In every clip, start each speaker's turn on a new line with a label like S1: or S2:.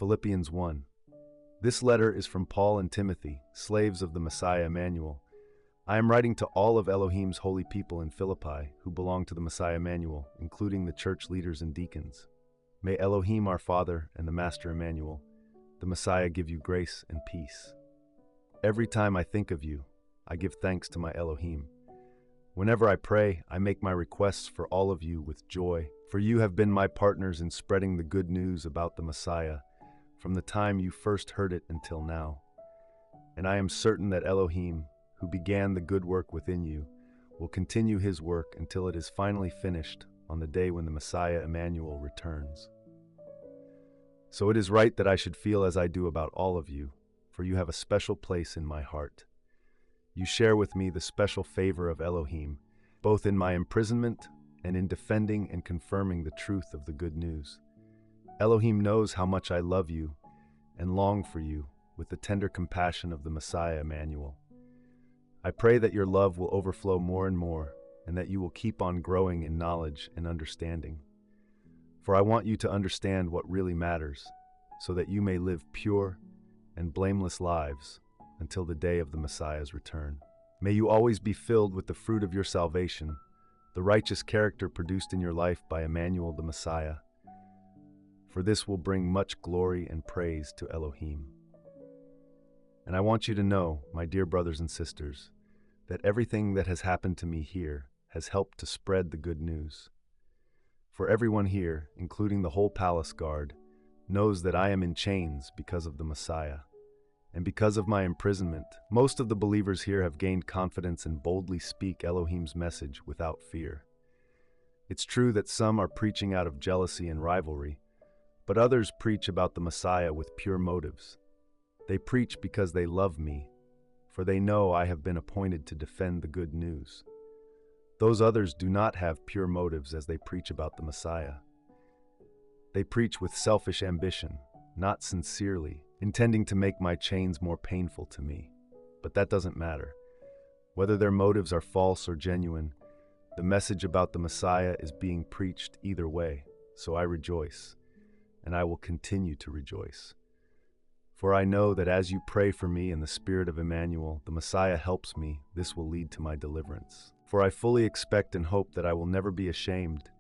S1: Philippians 1. This letter is from Paul and Timothy, slaves of the Messiah Immanuel. I am writing to all of Elohim's holy people in Philippi who belong to the Messiah Immanuel, including the church leaders and deacons. May Elohim our Father and the Master Immanuel, the Messiah, give you grace and peace. Every time I think of you, I give thanks to my Elohim. Whenever I pray, I make my requests for all of you with joy, for you have been my partners in spreading the good news about the Messiah from the time you first heard it until now. And I am certain that Elohim, who began the good work within you, will continue his work until it is finally finished on the day when the Messiah Immanuel returns. So it is right that I should feel as I do about all of you, for you have a special place in my heart. You share with me the special favor of Elohim, both in my imprisonment and in defending and confirming the truth of the good news. Elohim knows how much I love you and long for you with the tender compassion of the Messiah Immanuel. I pray that your love will overflow more and more, and that you will keep on growing in knowledge and understanding. For I want you to understand what really matters, so that you may live pure and blameless lives until the day of the Messiah's return. May you always be filled with the fruit of your salvation, the righteous character produced in your life by Immanuel the Messiah, for this will bring much glory and praise to Elohim. And I want you to know, my dear brothers and sisters, that everything that has happened to me here has helped to spread the good news. For everyone here, including the whole palace guard, knows that I am in chains because of the Messiah. And because of my imprisonment, most of the believers here have gained confidence and boldly speak Elohim's message without fear. It's true that some are preaching out of jealousy and rivalry, but others preach about the Messiah with pure motives. They preach because they love me, for they know I have been appointed to defend the good news. Those others do not have pure motives as they preach about the Messiah. They preach with selfish ambition, not sincerely, intending to make my chains more painful to me. But that doesn't matter. Whether their motives are false or genuine, the message about the Messiah is being preached either way, so I rejoice, and I will continue to rejoice. For I know that as you pray for me in the spirit of Immanuel, the Messiah helps me, this will lead to my deliverance. For I fully expect and hope that I will never be ashamed,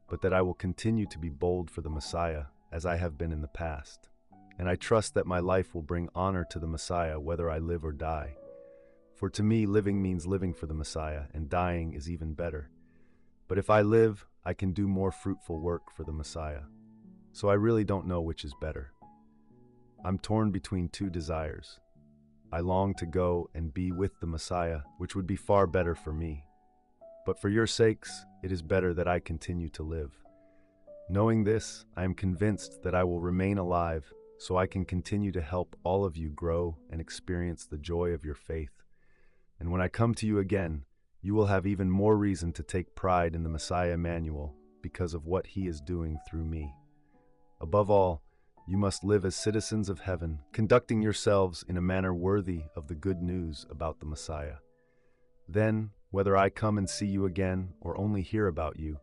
S1: but that I will continue to be bold for the Messiah, as I have been in the past. And I trust that my life will bring honor to the Messiah whether I live or die. For to me, living means living for the Messiah, and dying is even better. But if I live, I can do more fruitful work for the Messiah. So I really don't know which is better. I'm torn between two desires. I long to go and be with the Messiah, which would be far better for me. But for your sakes, it is better that I continue to live. Knowing this, I am convinced that I will remain alive so I can continue to help all of you grow and experience the joy of your faith. And when I come to you again, you will have even more reason to take pride in the Messiah Immanuel because of what he is doing through me. Above all, you must live as citizens of heaven, conducting yourselves in a manner worthy of the good news about the Messiah. Then, whether I come and see you again or only hear about you,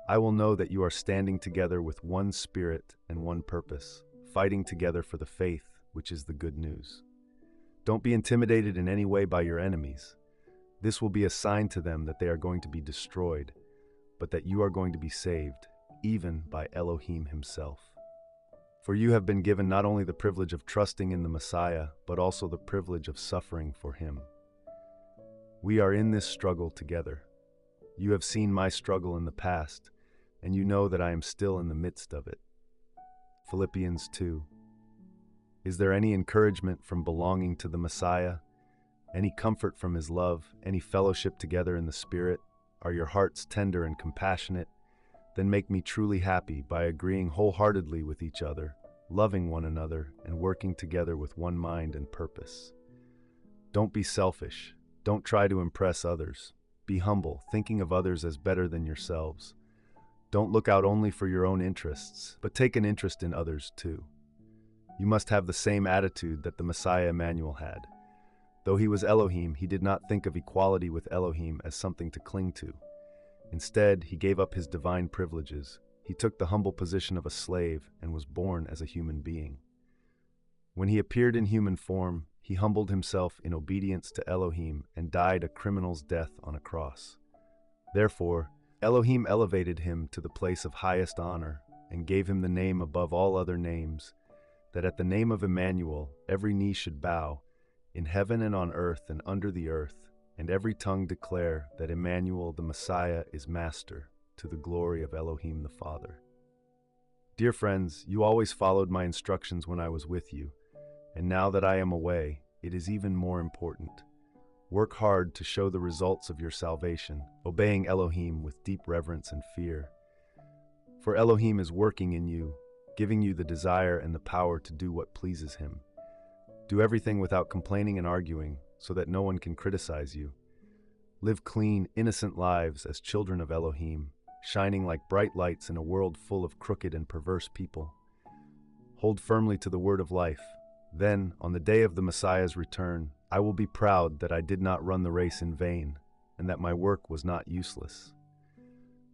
S1: I will know that you are standing together with one spirit and one purpose, fighting together for the faith, which is the good news. Don't be intimidated in any way by your enemies. This will be a sign to them that they are going to be destroyed, but that you are going to be saved, even by Elohim himself. For you have been given not only the privilege of trusting in the Messiah, but also the privilege of suffering for him. We are in this struggle together. You have seen my struggle in the past, and you know that I am still in the midst of it. Philippians 2. Is there any encouragement from belonging to the Messiah? Any comfort from his love? Any fellowship together in the Spirit? Are your hearts tender and compassionate? Then make me truly happy by agreeing wholeheartedly with each other, loving one another, and working together with one mind and purpose. Don't be selfish. Don't try to impress others. Be humble, thinking of others as better than yourselves. Don't look out only for your own interests, but take an interest in others too. You must have the same attitude that the Messiah Immanuel had. Though he was Elohim, he did not think of equality with Elohim as something to cling to. Instead, he gave up his divine privileges. He took the humble position of a slave and was born as a human being. When he appeared in human form, he humbled himself in obedience to Elohim and died a criminal's death on a cross. Therefore, Elohim elevated him to the place of highest honor and gave him the name above all other names, that at the name of Immanuel every knee should bow, in heaven and on earth and under the earth, and every tongue declare that Immanuel the Messiah is Master, to the glory of Elohim the Father. Dear friends, you always followed my instructions when I was with you, and now that I am away, it is even more important. Work hard to show the results of your salvation, obeying Elohim with deep reverence and fear. For Elohim is working in you, giving you the desire and the power to do what pleases him. Do everything without complaining and arguing, so that no one can criticize you. Live clean, innocent lives as children of Elohim, shining like bright lights in a world full of crooked and perverse people. Hold firmly to the word of life. Then, on the day of the Messiah's return, I will be proud that I did not run the race in vain, and that my work was not useless.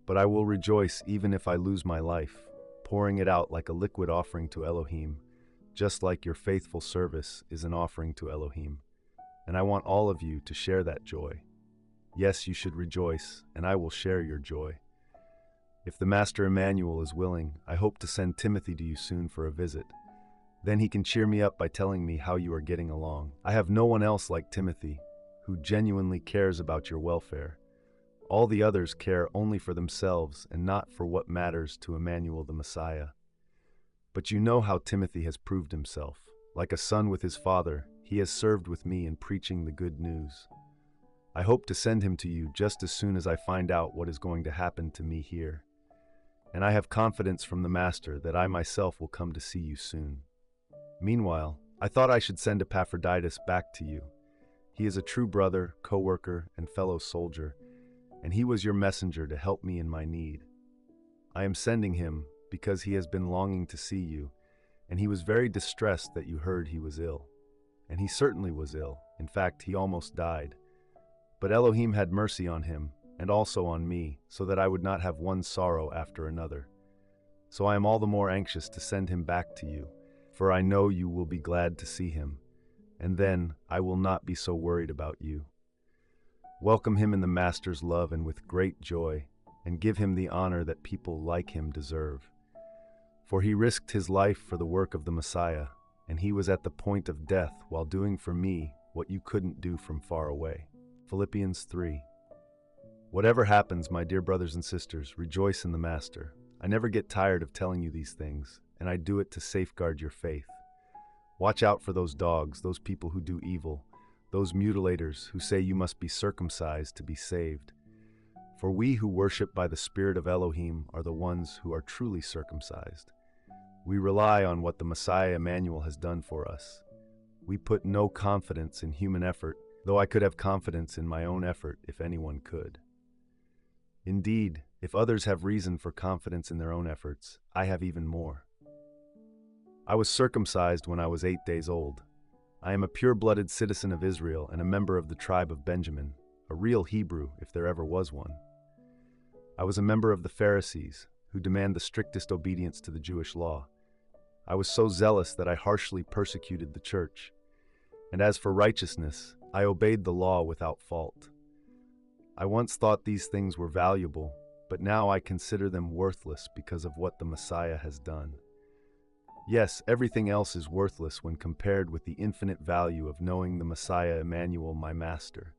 S1: But I will rejoice even if I lose my life, pouring it out like a liquid offering to Elohim, just like your faithful service is an offering to Elohim. And I want all of you to share that joy. Yes, you should rejoice, and I will share your joy. If the Master Immanuel is willing, I hope to send Timothy to you soon for a visit. Then he can cheer me up by telling me how you are getting along. I have no one else like Timothy, who genuinely cares about your welfare. All the others care only for themselves and not for what matters to Immanuel the Messiah. But you know how Timothy has proved himself. Like a son with his father, he has served with me in preaching the good news. I hope to send him to you just as soon as I find out what is going to happen to me here. And I have confidence from the Master that I myself will come to see you soon. Meanwhile, I thought I should send Epaphroditus back to you. He is a true brother, co-worker, and fellow soldier, and he was your messenger to help me in my need. I am sending him because he has been longing to see you, and he was very distressed that you heard he was ill. And he certainly was ill. In fact, he almost died. But Elohim had mercy on him, and also on me, so that I would not have one sorrow after another. So I am all the more anxious to send him back to you, for I know you will be glad to see him, and then I will not be so worried about you. Welcome him in the Master's love and with great joy, and give him the honor that people like him deserve. For he risked his life for the work of the Messiah, and he was at the point of death while doing for me what you couldn't do from far away. Philippians 3. Whatever happens, my dear brothers and sisters, rejoice in the Master. I never get tired of telling you these things, and I do it to safeguard your faith. Watch out for those dogs, those people who do evil, those mutilators who say you must be circumcised to be saved. For we who worship by the Spirit of Elohim are the ones who are truly circumcised. We rely on what the Messiah Immanuel has done for us. We put no confidence in human effort, though I could have confidence in my own effort if anyone could. Indeed, if others have reason for confidence in their own efforts, I have even more. I was circumcised when I was 8 days old. I am a pure-blooded citizen of Israel and a member of the tribe of Benjamin, a real Hebrew if there ever was one. I was a member of the Pharisees, who demand the strictest obedience to the Jewish law. I was so zealous that I harshly persecuted the church. And as for righteousness, I obeyed the law without fault. I once thought these things were valuable, but now I consider them worthless because of what the Messiah has done. Yes, everything else is worthless when compared with the infinite value of knowing the Messiah Immanuel, my Master.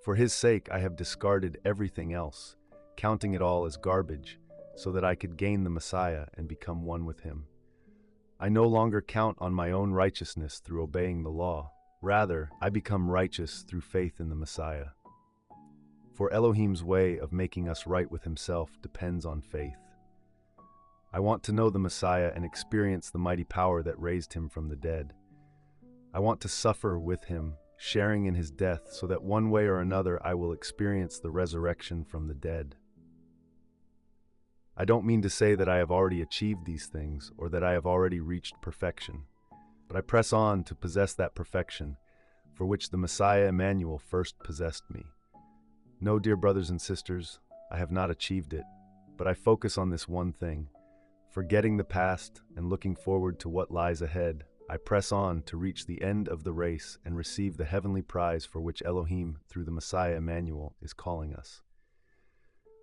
S1: For his sake, I have discarded everything else, counting it all as garbage, so that I could gain the Messiah and become one with him. I no longer count on my own righteousness through obeying the law. Rather, I become righteous through faith in the Messiah. For Elohim's way of making us right with himself depends on faith. I want to know the Messiah and experience the mighty power that raised him from the dead. I want to suffer with him, sharing in his death, so that one way or another I will experience the resurrection from the dead. I don't mean to say that I have already achieved these things or that I have already reached perfection, but I press on to possess that perfection for which the Messiah Immanuel first possessed me. No, dear brothers and sisters, I have not achieved it, but I focus on this one thing. Forgetting the past and looking forward to what lies ahead, I press on to reach the end of the race and receive the heavenly prize for which Elohim, through the Messiah Immanuel, is calling us.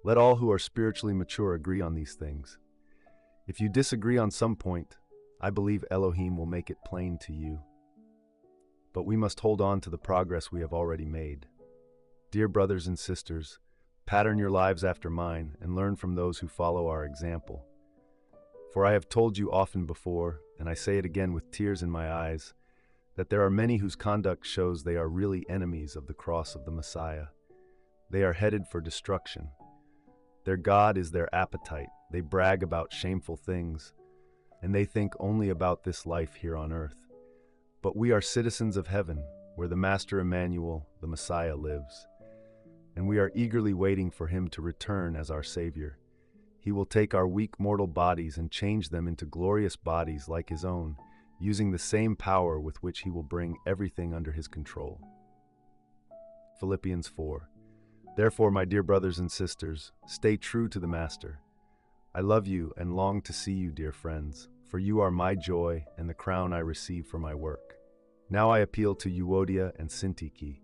S1: Let all who are spiritually mature agree on these things. If you disagree on some point, I believe Elohim will make it plain to you. But we must hold on to the progress we have already made. Dear brothers and sisters, pattern your lives after mine and learn from those who follow our example. For I have told you often before, and I say it again with tears in my eyes, that there are many whose conduct shows they are really enemies of the cross of the Messiah. They are headed for destruction. Their God is their appetite. They brag about shameful things, and they think only about this life here on earth. But we are citizens of heaven, where the Master Immanuel, the Messiah, lives. And we are eagerly waiting for him to return as our Savior. He will take our weak mortal bodies and change them into glorious bodies like his own, using the same power with which he will bring everything under his control. Philippians 4. Therefore, my dear brothers and sisters, stay true to the Master. I love you and long to see you, dear friends, for you are my joy and the crown I receive for my work. Now I appeal to Euodia and Syntyche.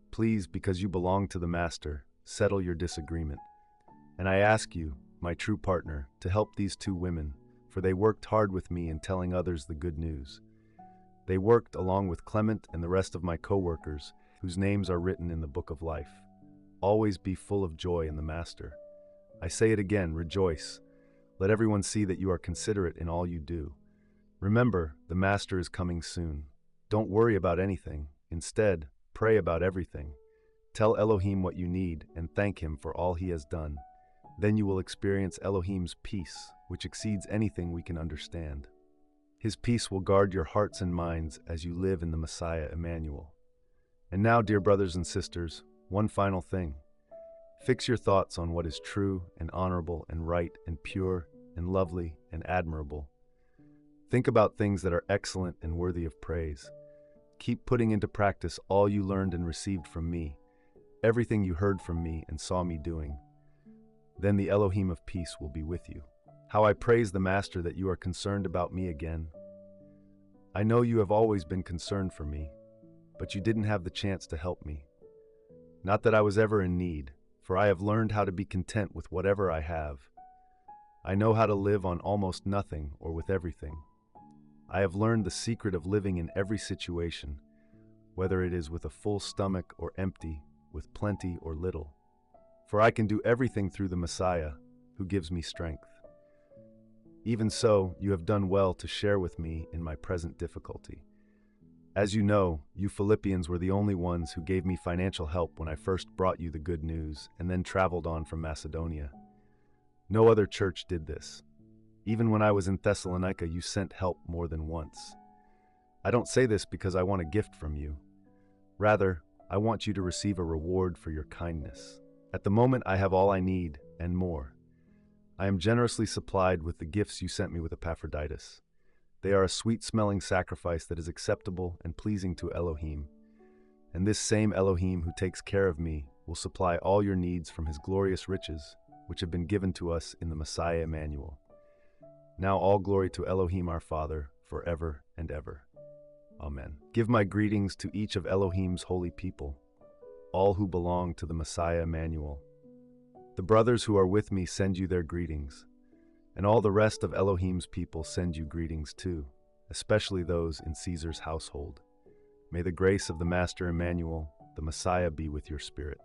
S1: Please, because you belong to the Master, settle your disagreement. And I ask you, my true partner, to help these two women, for they worked hard with me in telling others the good news. They worked along with Clement and the rest of my co-workers, whose names are written in the book of life. Always be full of joy in the Master. I say it again, rejoice. Let everyone see that you are considerate in all you do. Remember, the Master is coming soon. Don't worry about anything. Instead, pray about everything. Tell Elohim what you need and thank him for all he has done. Then you will experience Elohim's peace, which exceeds anything we can understand. His peace will guard your hearts and minds as you live in the Messiah Immanuel. And now, dear brothers and sisters, one final thing. Fix your thoughts on what is true and honorable and right and pure and lovely and admirable. Think about things that are excellent and worthy of praise. Keep putting into practice all you learned and received from me, everything you heard from me and saw me doing. Then the Elohim of peace will be with you. How I praise the Master that you are concerned about me again. I know you have always been concerned for me, but you didn't have the chance to help me. Not that I was ever in need, for I have learned how to be content with whatever I have. I know how to live on almost nothing or with everything. I have learned the secret of living in every situation, whether it is with a full stomach or empty, with plenty or little. For I can do everything through the Messiah, who gives me strength. Even so, you have done well to share with me in my present difficulty. As you know, you Philippians were the only ones who gave me financial help when I first brought you the good news and then traveled on from Macedonia. No other church did this. Even when I was in Thessalonica, you sent help more than once. I don't say this because I want a gift from you. Rather, I want you to receive a reward for your kindness. At the moment, I have all I need and more. I am generously supplied with the gifts you sent me with Epaphroditus. They are a sweet-smelling sacrifice that is acceptable and pleasing to Elohim. And this same Elohim who takes care of me will supply all your needs from his glorious riches, which have been given to us in the Messiah Immanuel. Now all glory to Elohim our Father, forever and ever. Amen. Give my greetings to each of Elohim's holy people, all who belong to the Messiah Immanuel. The brothers who are with me send you their greetings, and all the rest of Elohim's people send you greetings too, especially those in Caesar's household. May the grace of the Master Immanuel, the Messiah, be with your spirit.